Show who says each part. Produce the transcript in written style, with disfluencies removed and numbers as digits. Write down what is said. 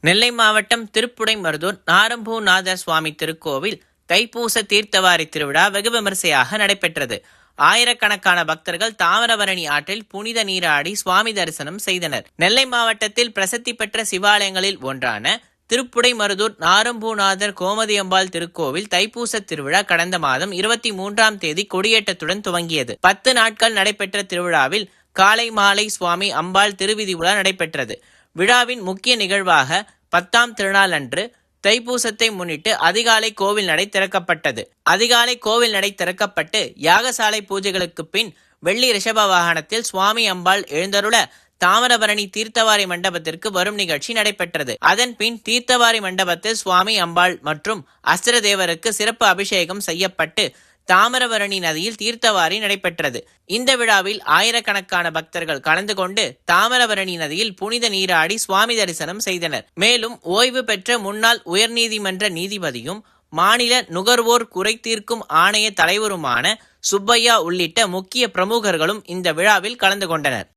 Speaker 1: நெல்லை மாவட்டம் திருப்புடைமருதூர் நாரம்பூநாதர் சுவாமி திருக்கோவில் தைப்பூச தீர்த்தவாரி திருவிழா வெகு விமரிசையாக நடைபெற்றது. ஆயிரக்கணக்கான பக்தர்கள் தாமிரபரணி ஆற்றில் புனித நீராடி சுவாமி தரிசனம் செய்தனர். நெல்லை மாவட்டத்தில் பிரசித்தி பெற்ற சிவாலயங்களில் ஒன்றான திருப்புடைமருதூர் நாரம்பூநாதர் கோமதியம்பாள் திருக்கோவில் தைப்பூச திருவிழா கடந்த மாதம் 23ஆம் தேதி கொடியேற்றத்துடன் துவங்கியது. 10 நாட்கள் நடைபெற்ற திருவிழாவில் காலை மாலை சுவாமி அம்பாள் திருவிதி உலா நடைபெற்றது. விழாவின் முக்கிய நிகழ்வாக 10ஆம் திருநாள் அன்று தைப்பூசத்தை முன்னிட்டு அதிகாலை கோவில் நடை திறக்கப்பட்டது. அதிகாலை கோவில் நடை திறக்கப்பட்டு யாகசாலை பூஜைகளுக்கு பின் வெள்ளி ரிஷப வாகனத்தில் சுவாமி அம்பாள் எழுந்தருள தாமிரபரணி தீர்த்தவாரி மண்டபத்திற்கு வரும் நிகழ்ச்சி நடைபெற்றது. அதன் பின் தீர்த்தவாரி மண்டபத்தில் சுவாமி அம்பாள் மற்றும் அஸ்திர தேவருக்கு சிறப்பு அபிஷேகம் செய்யப்பட்டு தாமிரபரணி நதியில் தீர்த்தவாரி நடைபெற்றது. இந்த விழாவில் ஆயிரக்கணக்கான பக்தர்கள் கலந்து கொண்டு தாமிரபரணி நதியில் புனித நீராடி சுவாமி தரிசனம் செய்தனர். மேலும் ஓய்வு பெற்ற முன்னாள் உயர்நீதிமன்ற நீதிபதியும் மாநில நுகர்வோர் குறை தீர்க்கும் ஆணைய தலைவருமான சுப்பையா உள்ளிட்ட முக்கிய பிரமுகர்களும் இந்த விழாவில் கலந்து கொண்டனர்.